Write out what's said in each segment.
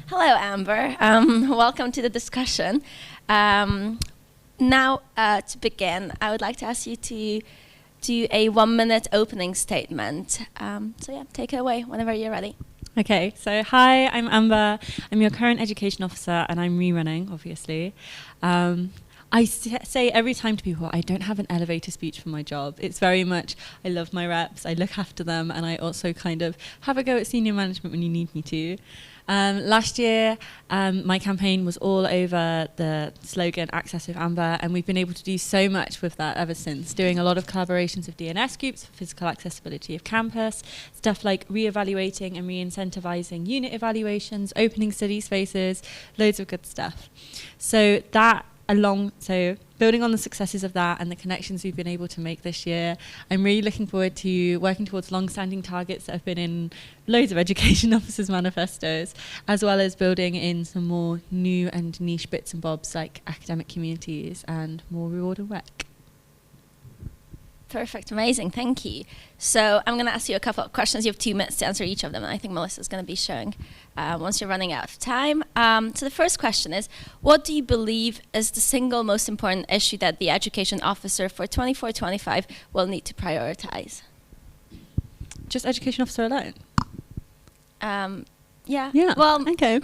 Hello, Amber. Welcome to the discussion. Now, to begin, I would like to ask you to do a 1-minute opening statement. Take it away whenever you're ready. Okay, so hi, I'm Amber. I'm your current education officer, and I'm rerunning, obviously. I say every time to people, I don't have an elevator speech for my job. It's very much, I love my reps, I look after them, and I also kind of have a go at senior management when you need me to. Last year, my campaign was all over the slogan Access with Amber, and we've been able to do so much with that ever since, doing a lot of collaborations with DNS groups for physical accessibility of campus, stuff like re-evaluating and re-incentivizing unit evaluations, opening study spaces, loads of good stuff. So building on the successes of that and the connections we've been able to make this year, I'm really looking forward to working towards long-standing targets that have been in loads of education officers' manifestos, as well as building in some more new and niche bits and bobs like academic communities and more rewarded work. Perfect, amazing, thank you. So I'm going to ask you a couple of questions. You have 2 minutes to answer each of them, and I think Melissa's going to be showing once you're running out of time. So the first question is, what do you believe is the single most important issue that the education officer for 24-25 will need to prioritize? Just education officer alone? Yeah. Well, okay.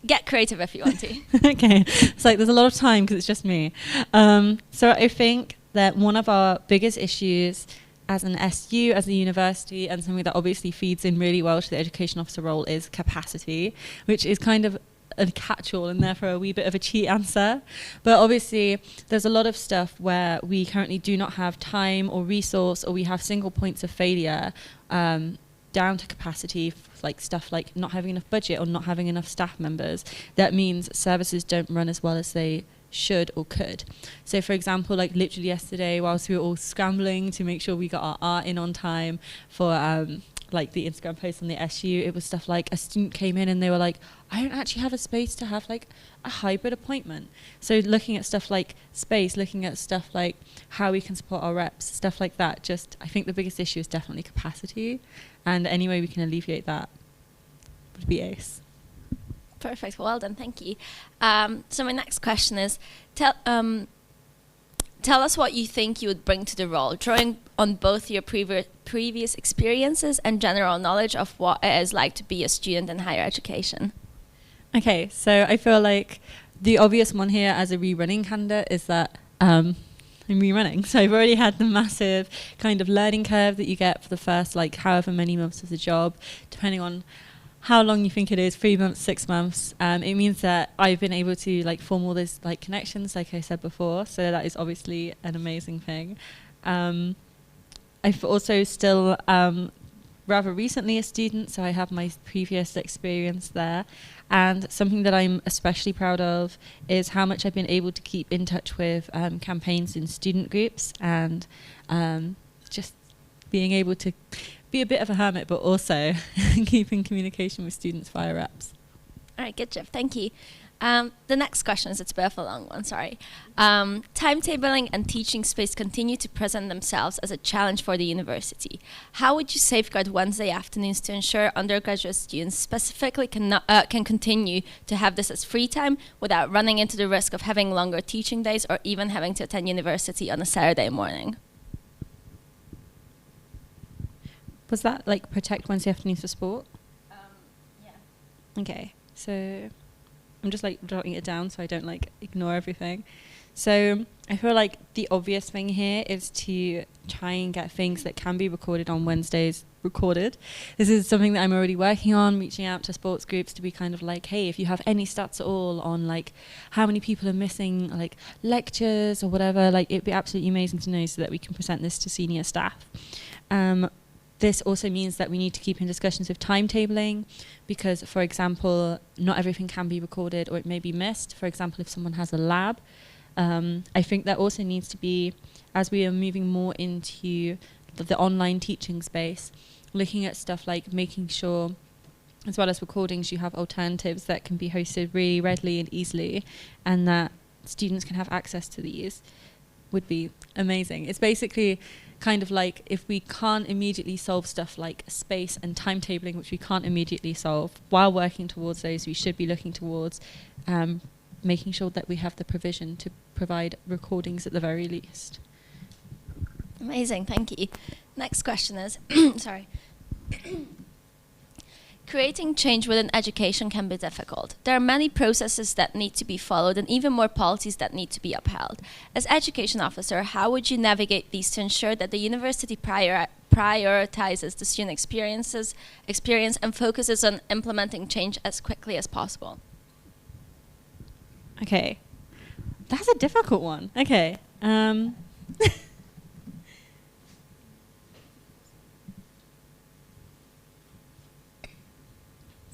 Get creative if you want to. Okay. It's like there's a lot of time because it's just me. So I think that one of our biggest issues as an SU, as a university, and something that obviously feeds in really well to the education officer role is capacity, which is kind of a catch-all and therefore a wee bit of a cheat answer. But obviously there's a lot of stuff where we currently do not have time or resource, or we have single points of failure down to capacity, like stuff like not having enough budget or not having enough staff members. That means services don't run as well as they should or could. So for example, like literally yesterday, whilst we were all scrambling to make sure we got our art in on time for like the Instagram post on the SU, it was stuff like a student came in and they were like, I don't actually have a space to have like a hybrid appointment. So looking at stuff like space, looking at stuff like how we can support our reps, stuff like that, just I think the biggest issue is definitely capacity, and any way we can alleviate that would be ace. Perfect. Well done. Thank you. So my next question is, tell us what you think you would bring to the role, drawing on both your previous experiences and general knowledge of what it is like to be a student in higher education. Okay, so I feel like the obvious one here as a rerunning candidate is that I'm rerunning. So I've already had the massive kind of learning curve that you get for the first like however many months of the job, depending on how long you think it is, 3 months, 6 months. It means that I've been able to like form all those like connections, like I said before. So that is obviously an amazing thing. I've also still rather recently a student, so I have my previous experience there. And something that I'm especially proud of is how much I've been able to keep in touch with campaigns in student groups, and just being able to be a bit of a hermit, but also keep in communication with students via reps. All right, good job. Thank you. The next question is, it's a bit of a long one, sorry. Timetabling and teaching space continue to present themselves as a challenge for the university. How would you safeguard Wednesday afternoons to ensure undergraduate students specifically can continue to have this as free time without running into the risk of having longer teaching days or even having to attend university on a Saturday morning? Was that like protect Wednesday afternoons for sport? Yeah. Okay, so I'm just like jotting it down so I don't like ignore everything. So I feel like the obvious thing here is to try and get things that can be recorded on Wednesdays recorded. This is something that I'm already working on, reaching out to sports groups to be kind of like, hey, if you have any stats at all on like how many people are missing like lectures or whatever, like it'd be absolutely amazing to know so that we can present this to senior staff. This also means that we need to keep in discussions with timetabling because, for example, not everything can be recorded or it may be missed. For example, if someone has a lab, I think that also needs to be, as we are moving more into the online teaching space, looking at stuff like making sure, as well as recordings, you have alternatives that can be hosted really readily and easily, and that students can have access to these would be amazing. It's basically kind of like if we can't immediately solve stuff like space and timetabling, which we can't immediately solve, while working towards those, we should be looking towards making sure that we have the provision to provide recordings at the very least. Amazing, thank you. Next question is, sorry. Creating change within education can be difficult. There are many processes that need to be followed and even more policies that need to be upheld. As education officer, how would you navigate these to ensure that the university prioritizes the student experience and focuses on implementing change as quickly as possible? Okay, that's a difficult one. Okay.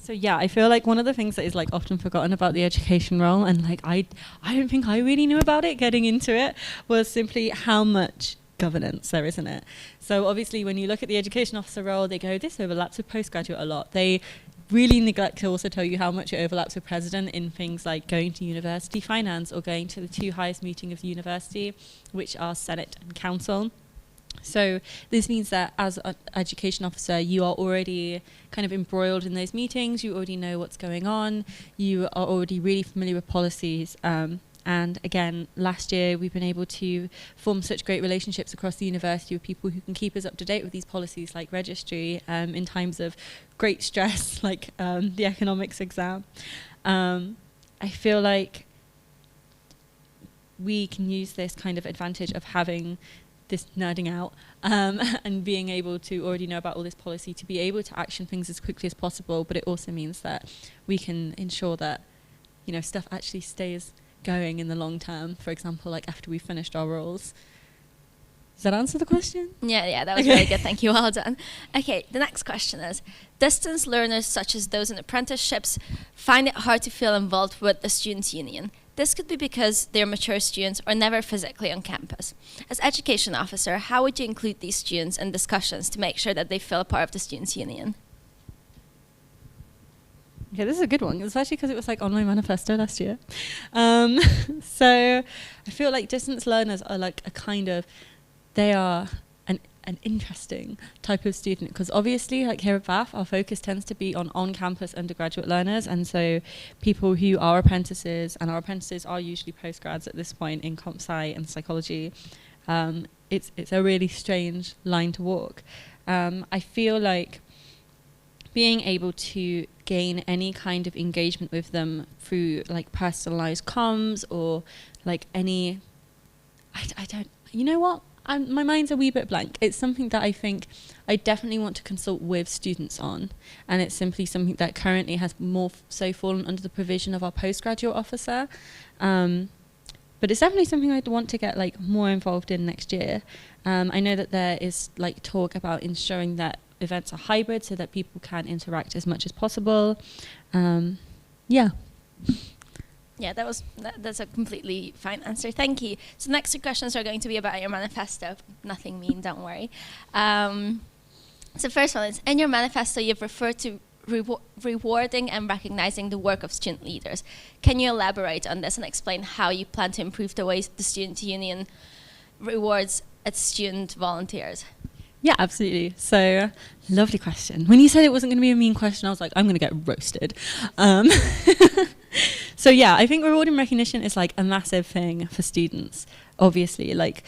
So yeah, I feel like one of the things that is like often forgotten about the education role, and like I don't think I really knew about it getting into it, was simply how much governance there is in it. So obviously when you look at the education officer role, they go, this overlaps with postgraduate a lot. They really neglect to also tell you how much it overlaps with president in things like going to university finance or going to the two highest meetings of the university, which are Senate and Council. So this means that as an education officer, you are already kind of embroiled in those meetings. You already know what's going on. You are already really familiar with policies. And again, last year, we've been able to form such great relationships across the university with people who can keep us up to date with these policies like registry in times of great stress, like the economics exam. I feel like we can use this kind of advantage of having this nerding out and being able to already know about all this policy to be able to action things as quickly as possible. But it also means that we can ensure that, you know, stuff actually stays going in the long term, for example, like after we've finished our roles. Does that answer the question? Yeah, that was very good. Thank you. Well done. Okay, the next question is, distance learners such as those in apprenticeships find it hard to feel involved with the students' union. This could be because they're mature students or never physically on campus. As education officer, how would you include these students in discussions to make sure that they feel a part of the students' union? Okay, this is a good one, especially because it was like on my manifesto last year. So I feel like distance learners are like a kind of, they are an interesting type of student, because obviously like here at Bath our focus tends to be on on-campus undergraduate learners, and so people who are apprentices, and our apprentices are usually postgrads at this point in comp sci and psychology. It's a really strange line to walk. I feel like being able to gain any kind of engagement with them through like personalized comms or like any, I don't, you know what? My mind's a wee bit blank. It's something that I think I definitely want to consult with students on, and it's simply something that currently has more so fallen under the provision of our postgraduate officer. But it's definitely something I'd want to get like more involved in next year. I know that there is like talk about ensuring that events are hybrid so that people can interact as much as possible. Yeah. Yeah, that's a completely fine answer. Thank you. So next two questions are going to be about your manifesto. Nothing mean, don't worry. So first one is, in your manifesto, you've referred to rewarding and recognizing the work of student leaders. Can you elaborate on this and explain how you plan to improve the ways the student union rewards its student volunteers? Yeah, absolutely. So, lovely question. When you said it wasn't going to be a mean question, I was like, I'm going to get roasted. So yeah, I think reward and recognition is like a massive thing for students. Obviously, like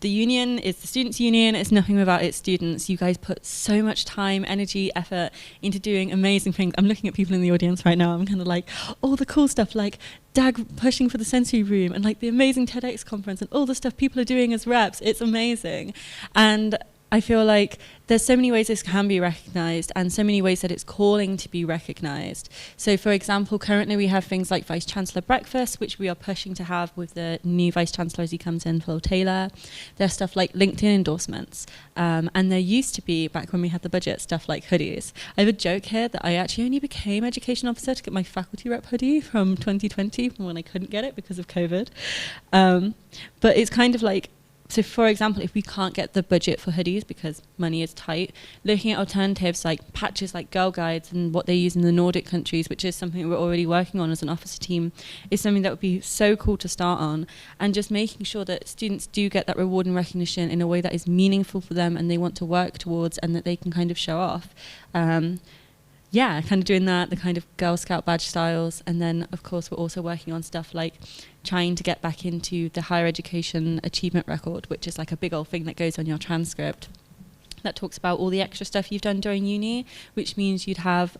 the union is the students' union. It's nothing without its students. You guys put so much time, energy, effort into doing amazing things. I'm looking at people in the audience right now. I'm kind of like, all the cool stuff, like DAG pushing for the sensory room and like the amazing TEDx conference and all the stuff people are doing as reps. It's amazing. And I feel like there's so many ways this can be recognised and so many ways that it's calling to be recognised. So for example, currently we have things like Vice Chancellor Breakfast, which we are pushing to have with the new Vice Chancellor as he comes in, Phil Taylor. There's stuff like LinkedIn endorsements. And there used to be, back when we had the budget, stuff like hoodies. I have a joke here that I actually only became education officer to get my faculty rep hoodie from 2020, from when I couldn't get it because of COVID. But it's kind of like, So for example, if we can't get the budget for hoodies because money is tight, looking at alternatives like patches like Girl Guides and what they use in the Nordic countries, which is something we're already working on as an officer team, is something that would be so cool to start on. And just making sure that students do get that reward and recognition in a way that is meaningful for them and they want to work towards and that they can kind of show off. Yeah, kind of doing that, the kind of Girl Scout badge styles. And then, of course, we're also working on stuff like trying to get back into the higher education achievement record, which is like a big old thing that goes on your transcript that talks about all the extra stuff you've done during uni, which means you'd have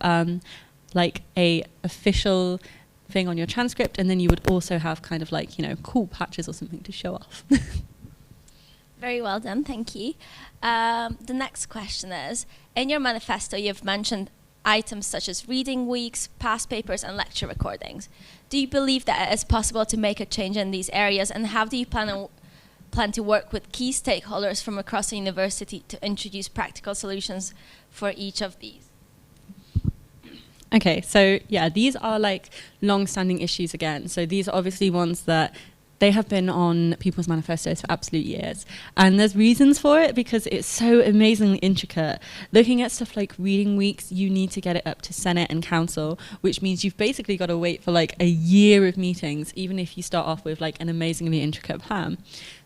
like a official thing on your transcript, and then you would also have kind of like, you know, cool patches or something to show off. Very well done, thank you. The next question is, in your manifesto you've mentioned items such as reading weeks, past papers, and lecture recordings. Do you believe that it is possible to make a change in these areas, and how do you plan to work with key stakeholders from across the university to introduce practical solutions for each of these? Okay, so yeah, these are like long-standing issues again. So these are obviously ones that they have been on people's manifestos for absolute years. And there's reasons for it because it's so amazingly intricate. Looking at stuff like reading weeks, you need to get it up to Senate and Council, which means you've basically got to wait for like a year of meetings, even if you start off with like an amazingly intricate plan.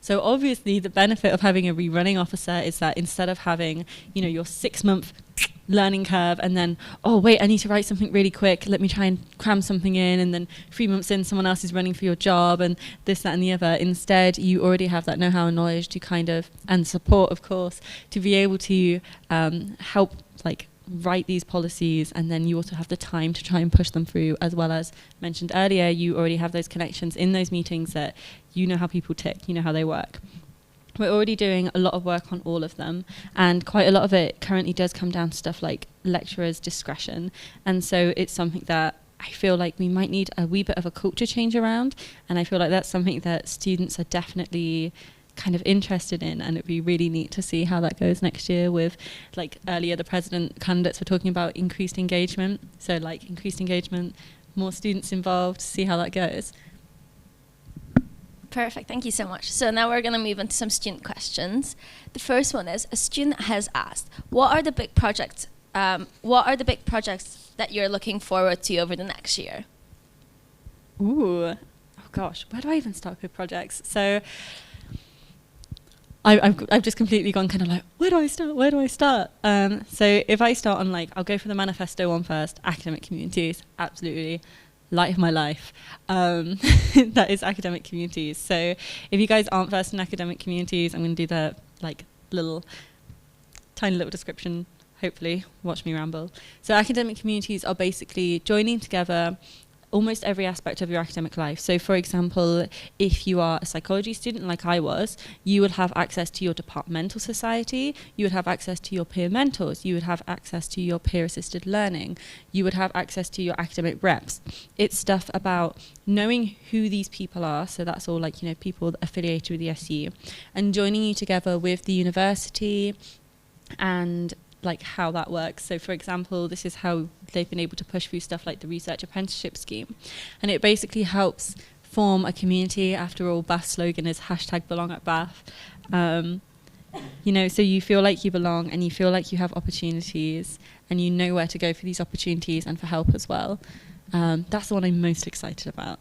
So obviously the benefit of having a rerunning officer is that instead of having, you know, your 6-month learning curve and then, oh wait, I need to write something really quick, let me try and cram something in, and then 3 months in someone else is running for your job and this, that and the other. Instead, you already have that know-how and knowledge to kind of, and support of course, to be able to help like write these policies, and then you also have the time to try and push them through, as well as mentioned earlier, you already have those connections in those meetings that you know how people tick, you know how they work. We're already doing a lot of work on all of them, and quite a lot of it currently does come down to stuff like lecturers' discretion. And so it's something that I feel like we might need a wee bit of a culture change around, and I feel like that's something that students are definitely kind of interested in, and it'd be really neat to see how that goes next year with, like earlier the president candidates were talking about increased engagement, so like increased engagement, more students involved, see how that goes. Perfect, thank you so much. So now we're going to move on to some student questions. The first one is, a student has asked, what are the big projects that you're looking forward to over the next year? Ooh, oh gosh, where do I even start with projects? So I've just completely gone kind of like, where do I start? So if I start on like, I'll go for the manifesto one first, academic communities, absolutely. Light of my life. That is academic communities. So if you guys aren't versed in academic communities, I'm going to do the like tiny little description, hopefully, watch me ramble. So academic communities are basically joining together almost every aspect of your academic life. So for example, if you are a psychology student like I was, you would have access to your departmental society, you would have access to your peer mentors, you would have access to your peer assisted learning, you would have access to your academic reps. It's stuff about knowing who these people are, so that's all like, you know, people affiliated with the SU, and joining you together with the university and like how that works. So for example, this is how they've been able to push through stuff like the research apprenticeship scheme, and it basically helps form a community. After all, Bath's slogan is #BelongAtBath. You know, so you feel like you belong and you feel like you have opportunities and you know where to go for these opportunities and for help as well. That's the one I'm most excited about.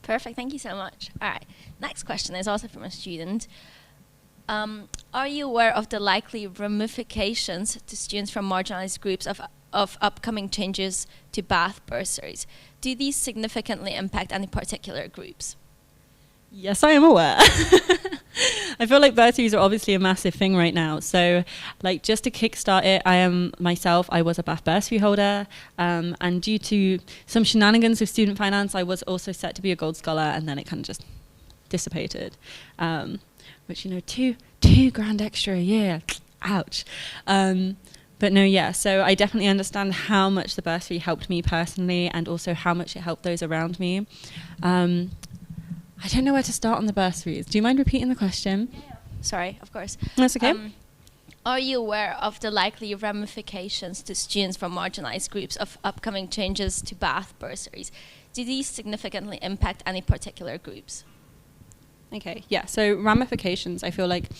Perfect, thank you so much. All right, next question is also from a student. Are you aware of the likely ramifications to students from marginalized groups of upcoming changes to Bath bursaries? Do these significantly impact any particular groups? Yes, I am aware. I feel like bursaries are obviously a massive thing right now. So like just to kickstart it, I was a Bath bursary holder, and due to some shenanigans with student finance, I was also set to be a gold scholar, and then it kind of just dissipated. Which, you know, $2,000 extra a year, ouch. But no, yeah, so I definitely understand how much the bursary helped me personally, and also how much it helped those around me. I don't know where to start on the bursaries. Do you mind repeating the question? Yeah. Sorry, of course. That's okay. Are you aware of the likely ramifications to students from marginalized groups of upcoming changes to Bath bursaries? Do these significantly impact any particular groups? Okay, yeah. So ramifications, I feel like,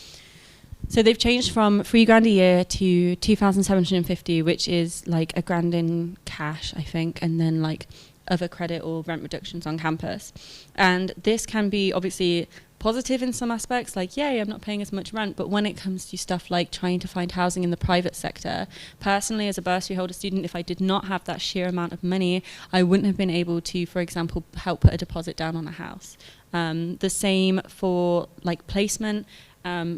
so they've changed from £3,000 a year to 2,750, which is like £1,000 in cash, I think, and then like other credit or rent reductions on campus. And this can be obviously positive in some aspects, like, yay, I'm not paying as much rent. But when it comes to stuff like trying to find housing in the private sector, personally, as a bursary holder student, if I did not have that sheer amount of money, I wouldn't have been able to, for example, help put a deposit down on a house. The same for like placement.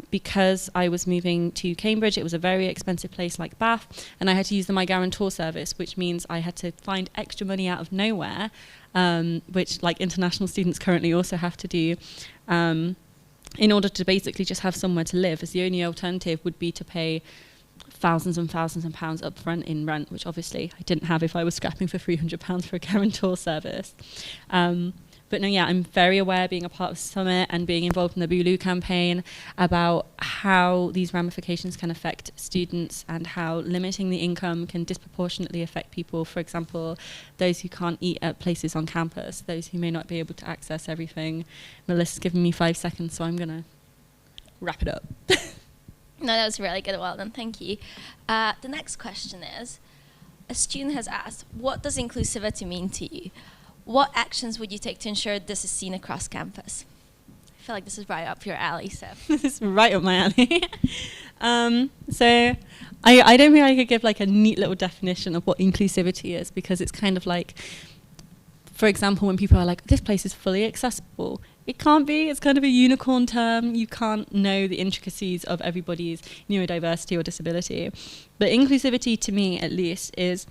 Because I was moving to Cambridge, it was a very expensive place like Bath, and I had to use the My Guarantor service, which means I had to find extra money out of nowhere, which like international students currently also have to do, in order to basically just have somewhere to live, as the only alternative would be to pay thousands and thousands of pounds up front in rent, which obviously I didn't have if I was scrapping for £300 for a guarantor service. But no, yeah, I'm very aware, being a part of Summit and being involved in the Bulu campaign, about how these ramifications can affect students and how limiting the income can disproportionately affect people. For example, those who can't eat at places on campus, those who may not be able to access everything. Melissa's given me 5 seconds, so I'm going to wrap it up. No, that was really good. Well done. Thank you. The next question is, a student has asked, what does inclusivity mean to you? What actions would you take to ensure this is seen across campus? I feel like this is right up your alley, so. This is right up my alley. So I don't think I could give like a neat little definition of what inclusivity is, because it's kind of like, for example, when people are like, this place is fully accessible. It can't be. It's kind of a unicorn term. You can't know the intricacies of everybody's neurodiversity or disability. But inclusivity, to me at least, is,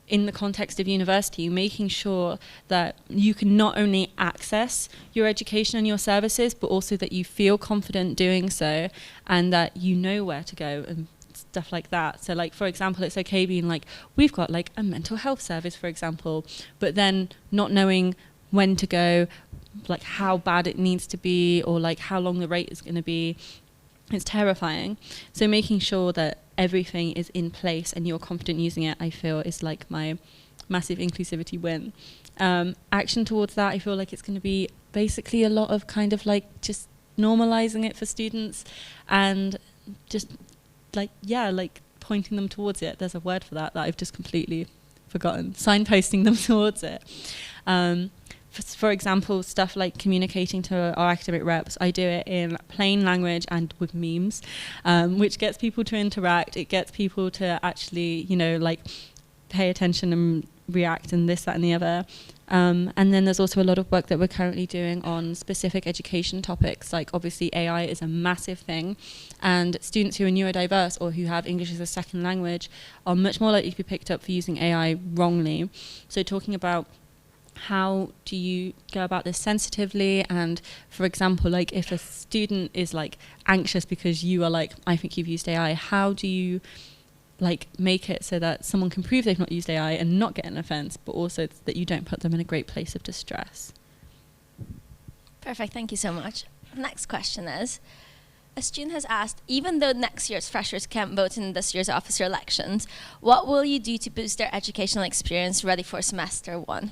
in the context of university, making sure that you can not only access your education and your services, but also that you feel confident doing so, and that you know where to go and stuff like that. So like, for example, it's okay being like, we've got like a mental health service, for example, but then not knowing when to go, like how bad it needs to be, or like how long the rate is going to be. It's terrifying. So making sure that everything is in place and you're confident using it, I feel, is like my massive inclusivity win. Action towards that, I feel like it's going to be basically a lot of kind of like just normalizing it for students, and just like, yeah, like pointing them towards it. There's a word for that I've just completely forgotten. Signposting them towards it. For example, stuff like communicating to our academic reps, I do it in plain language and with memes, which gets people to interact. It gets people to actually, like pay attention and react and this, that, and the other. And then there's also a lot of work that we're currently doing on specific education topics. Like obviously AI is a massive thing, and students who are neurodiverse or who have English as a second language are much more likely to be picked up for using AI wrongly. So talking about how do you go about this sensitively, and for example, like if a student is like anxious because you are like, I think you've used AI, how do you like make it so that someone can prove they've not used AI and not get an offence, but also that you don't put them in a great place of distress? Perfect, thank you so much. Next question is, a student has asked, even though next year's freshers can't vote in this year's officer elections, what will you do to boost their educational experience ready for semester 1?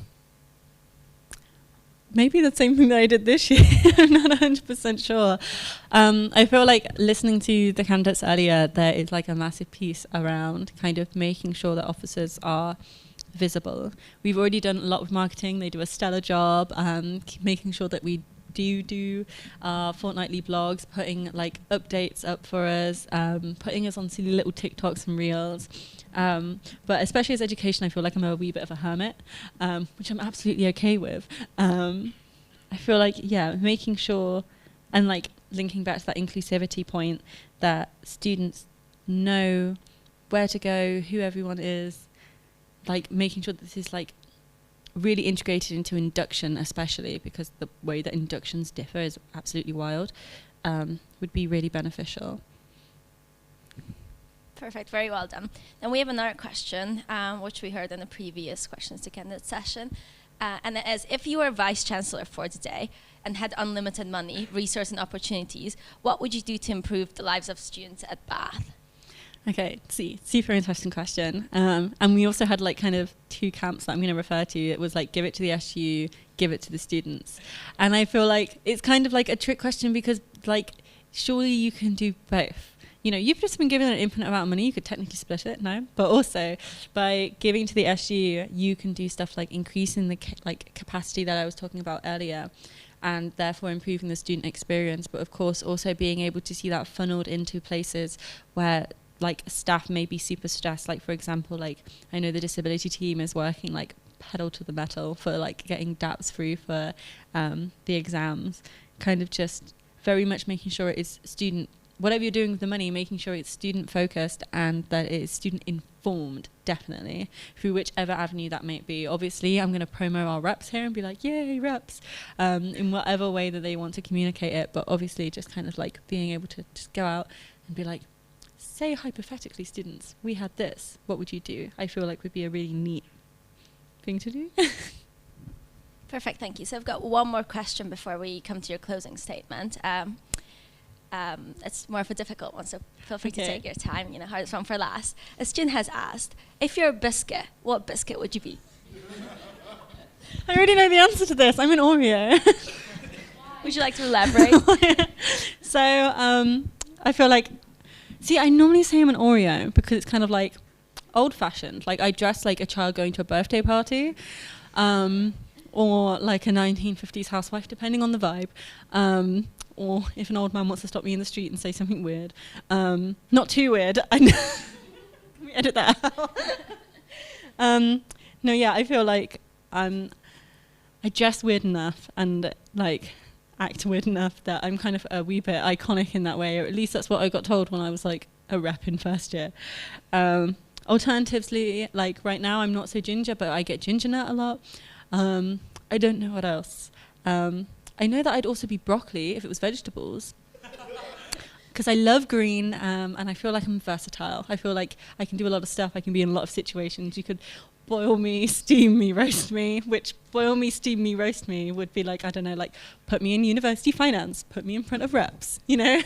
Maybe the same thing that I did this year. I'm not 100% sure. I feel like listening to the candidates earlier, there is like a massive piece around kind of making sure that officers are visible. We've already done a lot with marketing. They do a stellar job, making sure that we do fortnightly blogs, putting like updates up for us, putting us on silly little TikToks and reels. But especially as education, I feel like I'm a wee bit of a hermit, which I'm absolutely okay with. I feel like, yeah, making sure, and like linking back to that inclusivity point, that students know where to go, who everyone is, like making sure that this is like really integrated into induction, especially because the way that inductions differ is absolutely wild, would be really beneficial. Perfect, very well done. And we have another question, which we heard in the previous questions to candidate session. And it is, if you were Vice Chancellor for today and had unlimited money, resource and opportunities, what would you do to improve the lives of students at Bath? Okay, see, super interesting question. And we also had like kind of two camps that I'm going to refer to. It was like give it to the SU, give it to the students. And I feel like it's kind of like a trick question because like surely you can do both. You know, you've just been given an infinite amount of money, you could technically split it, no? But also by giving to the SU, you can do stuff like increasing the capacity that I was talking about earlier, and therefore improving the student experience, but of course also being able to see that funneled into places where like staff may be super stressed. Like for example, like I know the disability team is working like pedal to the metal for like getting DAPs through for the exams, kind of just very much making sure it is student, whatever you're doing with the money, making sure it's student focused and that it is student informed, definitely, through whichever avenue that might be. Obviously, I'm going to promo our reps here and be like, yay, reps, in whatever way that they want to communicate it. But obviously, just kind of like being able to just go out and be like, say hypothetically, students, we had this, what would you do? I feel like would be a really neat thing to do. Perfect, thank you. So I've got one more question before we come to your closing statement. It's more of a difficult one, so feel free to take your time, you know, hardest one for last. A student has asked, if you're a biscuit, what biscuit would you be? I already know the answer to this. I'm an Oreo. Would you like to elaborate? So I feel like, see, I normally say I'm an Oreo because it's kind of like old-fashioned. Like I dress like a child going to a birthday party, or like a 1950s housewife, depending on the vibe. Or if an old man wants to stop me in the street and say something weird. Not too weird. I know. Can we edit that out? No, yeah, I feel like I dress weird enough and like act weird enough that I'm kind of a wee bit iconic in that way, or at least that's what I got told when I was like a rep in first year. Alternatively, like right now I'm not so ginger, but I get ginger nut a lot. I don't know what else. I know that I'd also be broccoli if it was vegetables, because I love green, and I feel like I'm versatile. I feel like I can do a lot of stuff. I can be in a lot of situations. You could boil me, steam me, roast me, which boil me, steam me, roast me would be like, I don't know, like put me in university finance, put me in front of reps, you know?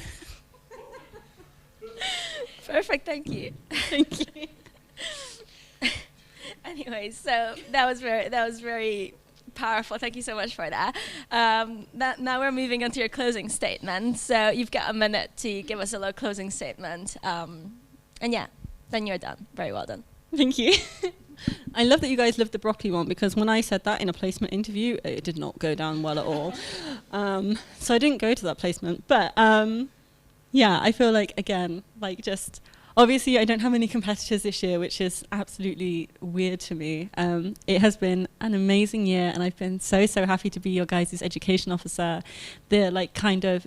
Perfect, thank you. Thank you. Anyway, so that was very powerful. Thank you so much for that. Now we're moving on to your closing statement. So you've got a minute to give us a little closing statement. And yeah, then you're done. Very well done. Thank you. I love that you guys loved the broccoli one, because when I said that in a placement interview, it did not go down well at all. So I didn't go to that placement. But yeah, I feel like, again, like just... Obviously, I don't have any competitors this year, which is absolutely weird to me. It has been an amazing year, and I've been so happy to be your guys' education officer. The like kind of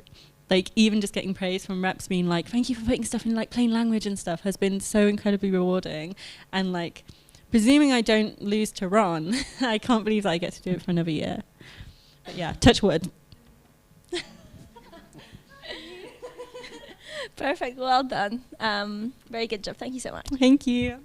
like even just getting praise from reps being like, thank you for putting stuff in like plain language and stuff has been so incredibly rewarding. And like, presuming I don't lose to Ron, I can't believe that I get to do it for another year. But yeah, touch wood. Perfect. Well done. Very good job. Thank you so much. Thank you.